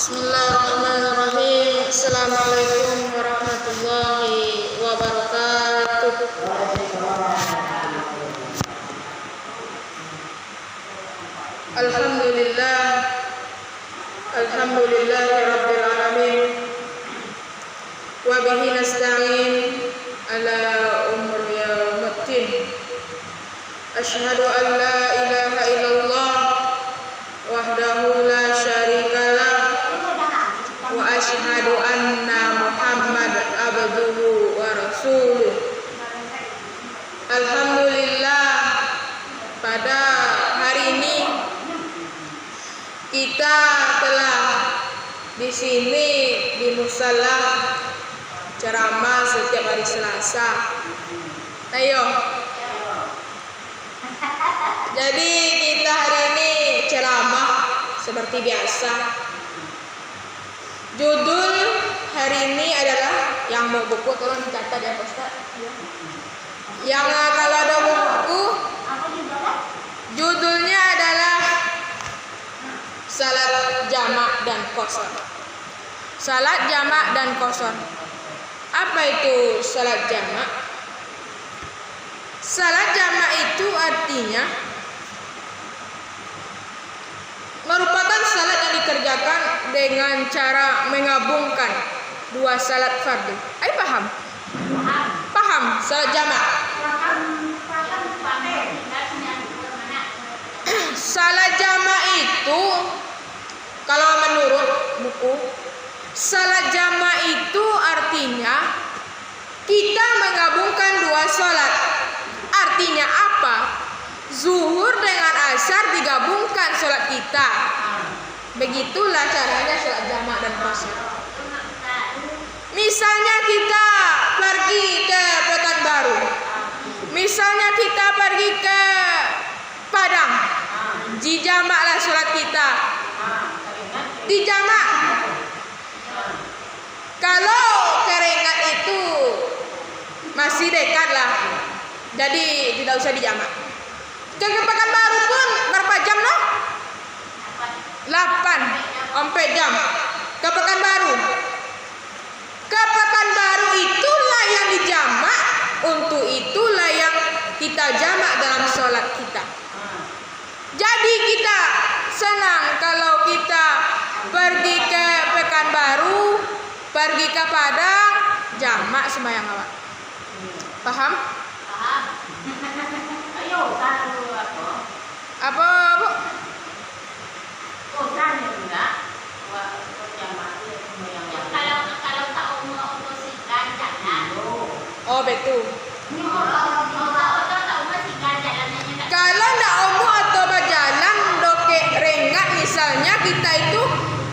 Bismillahirrahmanirrahim. Assalamualaikum warahmatullahi wabarakatuh. Alhamdulillah. Alhamdulillahirabbil alamin. Wa bihi nasta'in ala umuri yaumiddin. Asyhadu an la ilaha illallah wahdahu la syarikalah wa asyhadu anna Muhammad abduhu wa rasuluh. Alhamdulillah, pada hari ini kita telah di sini di musala ceramah setiap hari Selasa. Ayo. Jadi kita hari ini ceramah seperti biasa. Judul hari ini adalah, yang mau buku tolong dicatat ya Pak Ustaz. Yang kalau ada buku, judulnya adalah salat jamak dan qashar. Salat jamak dan qashar. Apa itu salat jamak? Salat jamak itu artinya merupakan salat yang dikerjakan dengan cara menggabungkan dua salat fardu. Ayo paham? Paham salat jamak? Salat jamak itu kalau menurut buku, salat jamak itu artinya kita menggabungkan dua salat. Artinya apa? Zuhur dengan asar digabungkan sholat kita. Begitulah caranya sholat jamak dan qashar. Misalnya kita pergi ke Pekanbaru, misalnya kita pergi ke Padang, dijamaklah sholat kita. Dijamak. Kalau Keringat itu masih dekat lah, jadi tidak usah dijamak. Ke Pekanbaru pun berapa jam loh? 8 jam. Ke Pekanbaru. Ke Pekanbaru itulah yang dijamak, untuk itulah yang kita jamak dalam sholat kita. Jadi kita senang kalau kita pergi ke Pekanbaru, pergi ke Padang, jamak sembahyang awal. Paham? Paham. Ayo, apa Bu? Kalau tak mau oposisikan jalan. Oh betul. Kalau nak omu atau berjalan dokek rengat misalnya, kita itu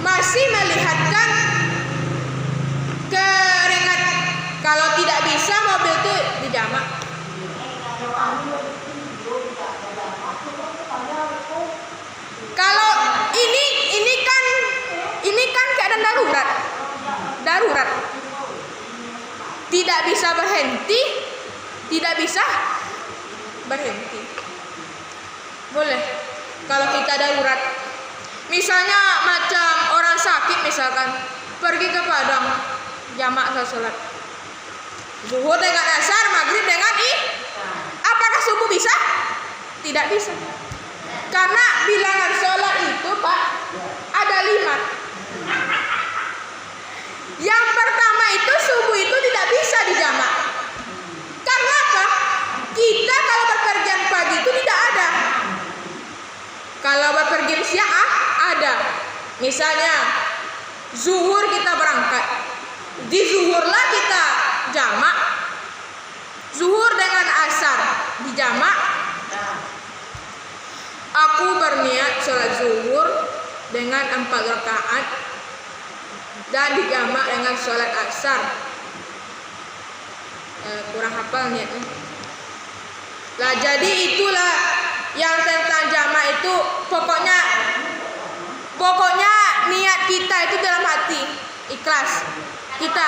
masih melihatkan ke rengat. Kalau tidak bisa mobil itu dijamak. Kalau ini kan keadaan darurat. Tidak bisa berhenti. Boleh kalau kita darurat. Misalnya macam orang sakit misalkan, pergi ke Padang, jamak sholat. Zuhur dengan asar, maghrib dengan apakah subuh bisa? Tidak bisa. Karena bilangan sholat itu Pak ada 5. Yang pertama itu subuh itu tidak bisa dijamak. Karena apa? Kita kalau bepergian pagi itu tidak ada. Kalau bepergian siang ada. Misalnya zuhur kita berangkat, di zuhurlah kita jamak. Zuhur dengan asar dijamak. Aku berniat sholat zuhur dengan 4 rakaat dan dijamak dengan sholat asar. Kurang hafal niatnya. Lah jadi itulah yang tentang jamak itu, pokoknya niat kita itu dalam hati, ikhlas. Kita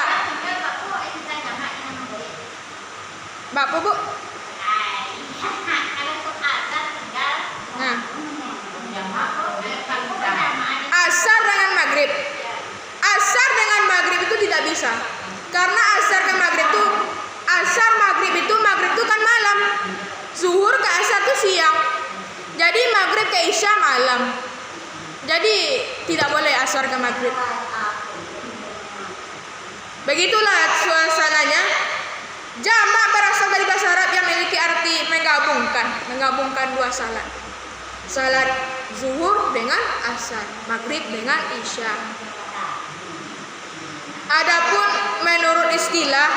Bapak Bu. Nah. Asar dengan maghrib. maghrib itu tidak bisa. Karena asar ke maghrib itu maghrib itu kan malam. Zuhur ke asar itu siang. Jadi maghrib ke isya malam. Jadi tidak boleh asar ke maghrib. Begitulah suasananya. Jamak berasal dari bahasa Arab yang memiliki arti menggabungkan dua salat. Salat zuhur dengan asar, maghrib dengan isya. Adapun menurut istilah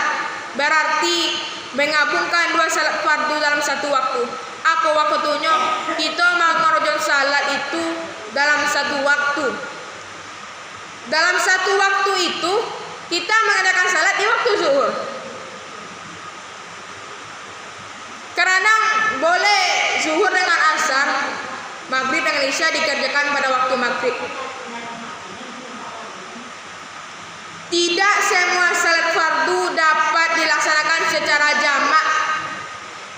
berarti menggabungkan dua salat fardu dalam satu waktu. Apa waktunya? Kita mengerjakan salat itu dalam satu waktu. Dalam satu waktu itu kita mengadakan salat di waktu zuhur. Karena boleh zuhur dengan asar, maghrib dengan isya dikerjakan pada waktu maghrib. Tidak semua salat fardu dapat dilaksanakan secara jamak.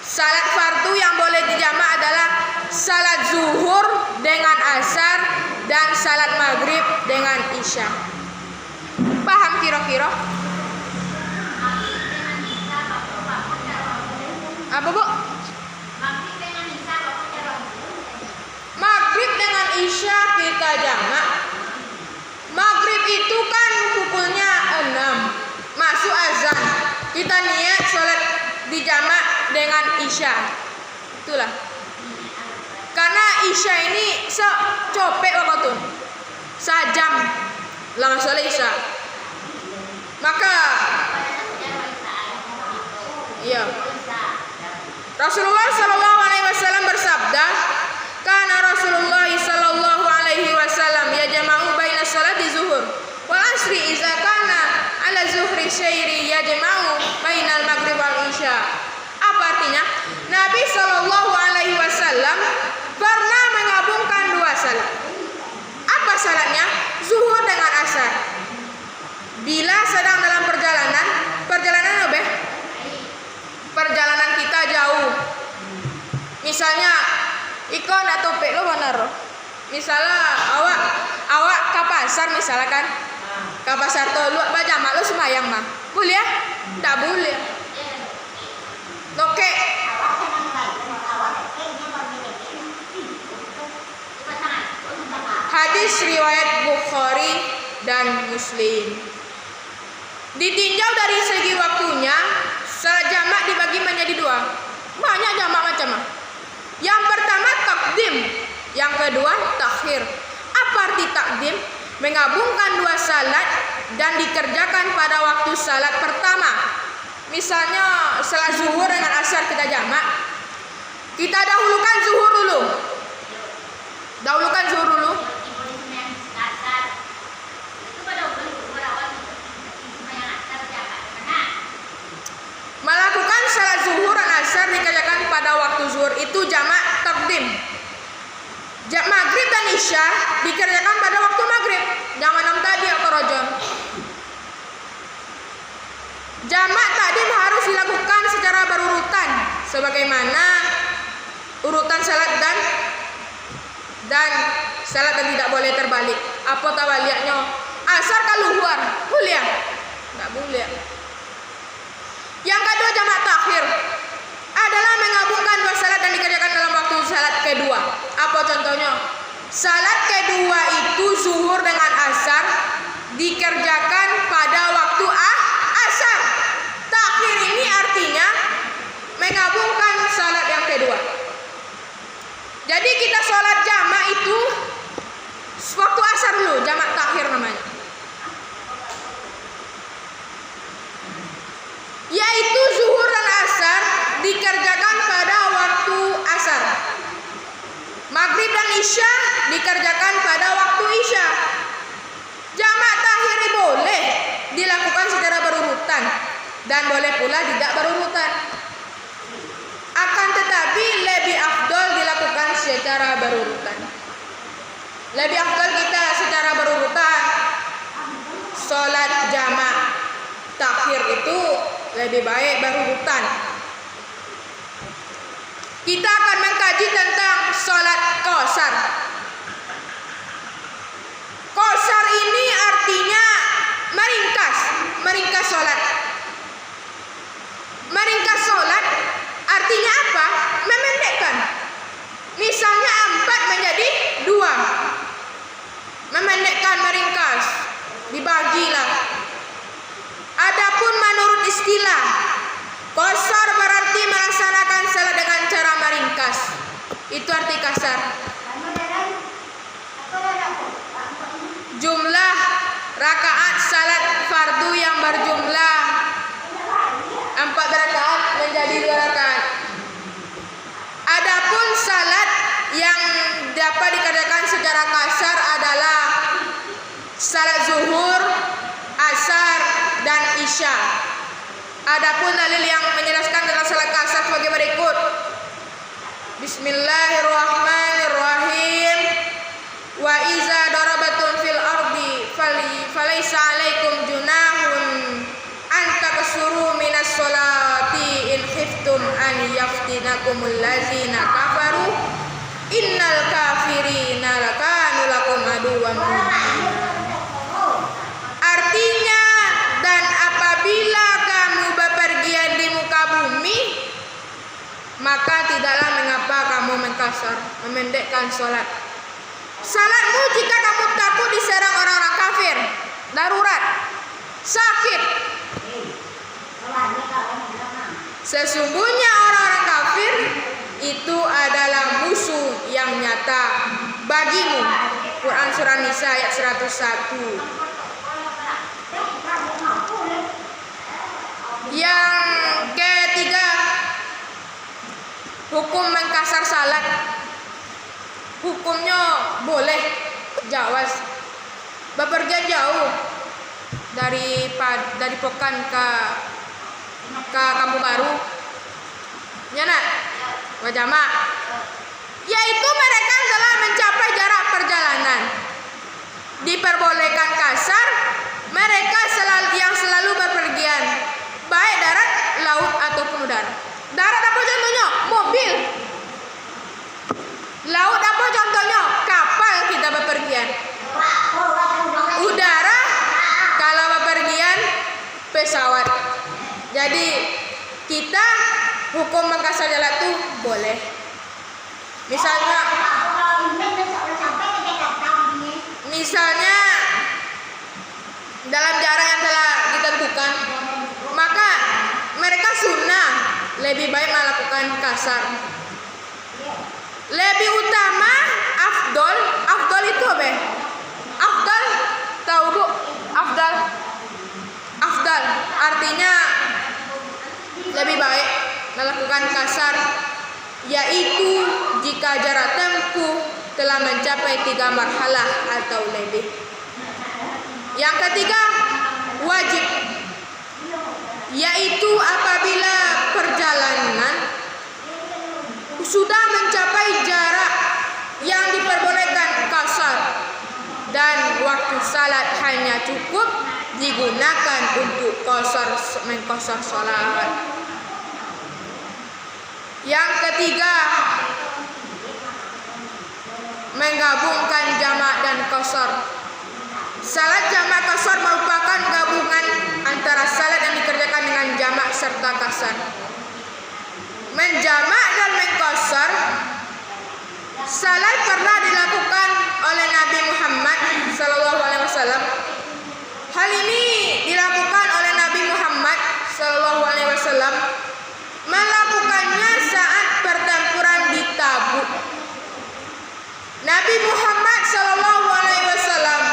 Salat fardu yang boleh dijamak adalah salat zuhur dengan asar dan salat maghrib dengan isya. Paham kira-kira? Apa bu? Maghrib dengan isya kita jamak. Maghrib itu kan pukulnya 6, masuk azan. Kita niat sholat dijamak dengan isya. Itulah. Karena isya ini copek waktu sajam langsung sholat isya. Maka iya. Rasulullah sallallahu alaihi wasallam bersabda, "Kana Rasulullah sallallahu alaihi wasallam yajma'u baina salati zuhur wal asri idza kana ala zuhri syairi yajma'u bainal maghrib wal isya." Apa artinya? Nabi sallallahu alaihi wasallam pernah menggabungkan dua salat. Apa salatnya? Zuhur dengan asar. Bila sedang dalam perjalanan apa? Perjalanan kita jauh. Misalnya ikon atau topik lo benar. Misalnya awak ke pasar misalkan. Ke pasar tuh lu bajamak lu semayang mah. Boleh ya? Tidak boleh. Oke. Hadis riwayat Bukhari dan Muslim. Ditinjau dari segi waktunya, salat jamak dibagi menjadi dua. Banyak jamak macam. Yang pertama takdim, yang kedua takhir. Apa arti takdim? Menggabungkan dua salat dan dikerjakan pada waktu salat pertama. Misalnya salat zuhur dengan asar kita jamak. Kita dahulukan zuhur dulu. Melakukan salat zuhur dan asar dikerjakan pada waktu zuhur itu jamak takdim. Maghrib dan isya dikerjakan pada waktu maghrib. Jangan 6 tadi atau rojon. Jamak takdim harus dilakukan secara berurutan, sebagaimana urutan salat dan salat yang tidak boleh terbalik. Apa tawaliaknya? Asar keluar, boleh ya? Tidak boleh. Yang kedua jamak takhir adalah menggabungkan dua salat dan dikerjakan dalam waktu salat kedua. Apa contohnya? Salat kedua itu zuhur dengan asar dikerjakan pada waktu asar. Takhir ini artinya menggabungkan salat yang kedua. Jadi kita sholat jamak itu waktu asar dulu, jamak takhir namanya. Yaitu zuhur dan asar dikerjakan pada waktu asar. Maghrib dan isya dikerjakan pada waktu isya. Jamak takhir boleh dilakukan secara berurutan dan boleh pula tidak berurutan. Akan tetapi lebih afdol dilakukan secara berurutan. Lebih afdol kita secara berurutan. Sholat jamak takhir itu lebih baik berurutan. Kita akan mengkaji tentang sholat qasar. Qasar ini artinya meringkas. meringkas sholat. Meringkas sholat artinya apa? Memendekkan. Misalnya 4 menjadi 2. Memendekkan, meringkas, dibagilah. Adapun menurut istilah, qasar berarti melaksanakan salat dengan cara meringkas. Itu arti kasar. Jumlah rakaat salat fardu yang berjumlah 4 rakaat menjadi 2 rakaat. Adapun salat yang dapat dikerjakan secara kasar adalah salat zuhur, asar, dan isya. Adapun dalil yang menjelaskan tentang salat kasar sebagai berikut. Bismillahirrahmanirrahim. Wa iza darabatum fil ardi falaisa 'alaikum junahun an taqsuru minas sholati in khiftum an yaftinakumul ladzina kafaru innal kafirina lakanu lakum aduwwan mubina. Artinya, dan apabila kamu bepergian di muka bumi, maka tidaklah mengapa kamu mengkasar, memendekkan sholat. Salatmu jika kamu takut diserang orang-orang kafir, darurat, sakit. Sesungguhnya orang-orang kafir itu adalah musuh yang nyata bagimu. Quran surah Nisa ayat 101. Yang ketiga, hukum mengkasar salat. Hukumnya boleh, jawaz. Bepergian jauh dari Pokan ke Kampung Baru, ya nak, wajamak. Yaitu mereka telah mencapai jarak perjalanan. Diperbolehkan kasar mereka yang selalu bepergian, baik darat, laut ataupun udara. Darat apa contohnya? Mobil. Laut apa contohnya? Kapal kita bepergian. Udara kalau bepergian pesawat. Jadi kita hukum mengkasar jalan itu boleh. Misalnya dalam jarak yang telah ditentukan, maka mereka sunnah lebih baik melakukan kasar. Lebih utama afdol itu apa? Afdal, tahu Bu? Afdal artinya lebih baik melakukan kasar, yaitu jika jarak tempuh telah mencapai 3 marhalah atau lebih. Yang ketiga, wajib, yaitu apabila perjalanan sudah mencapai jarak yang diperbolehkan kasar dan waktu salat hanya cukup digunakan untuk mengkasar salat. Yang ketiga, menggabungkan jamak dan qasar. Salat jamak qasar merupakan gabungan antara salat yang dikerjakan dengan jamak serta qasar. Menjamak dan mengqasar salat pernah dilakukan oleh Nabi Muhammad SAW. Hal ini dilakukan oleh Nabi Muhammad SAW melakukannya saat pertempuran di Tabuk. Nabi Muhammad SAW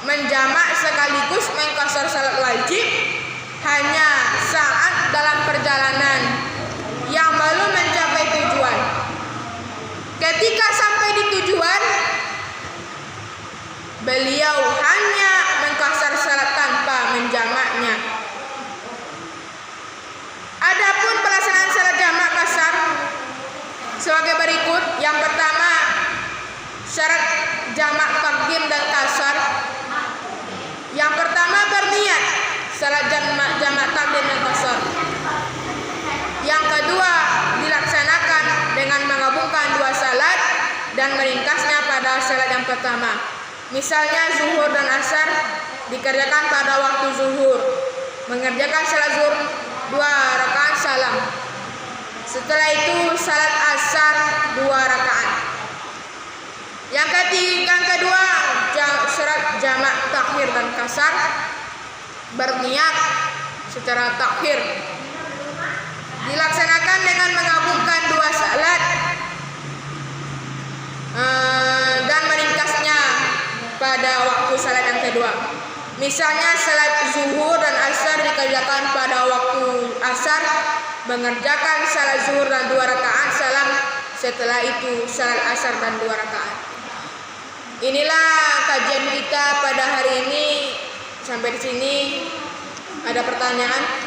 menjamak sekaligus mengqasar salat wajib hanya saat dalam perjalanan yang belum mencapai tujuan. Ketika sampai di tujuan, beliau hanya mengqasar salat tanpa menjamaknya. Adapun pelaksanaan salat jamak qasar sebagai berikut. Yang pertama, syarat jamak takdim dan qasar. Yang pertama, berniat salat jamak takdim dan qasar. Yang kedua, dilaksanakan dengan menggabungkan 2 salat dan meringkasnya pada salat yang pertama. Misalnya zuhur dan asar dikerjakan pada waktu zuhur. Mengerjakan salat zuhur 2 rakaat salam. Setelah itu salat asar 2 rakaat. Yang kedua, syarat jamak takhir dan kasar. Berniat secara takhir dilaksanakan dengan menggabungkan 2 salat dan meringkasnya pada waktu salat yang kedua. Misalnya salat zuhur dan asar dikerjakan pada waktu asar, mengerjakan salat zuhur dan 2 rakaat salam. Setelah itu salat asar dan 2 rakaat. Inilah kajian kita pada hari ini. Sampai di sini. Ada pertanyaan?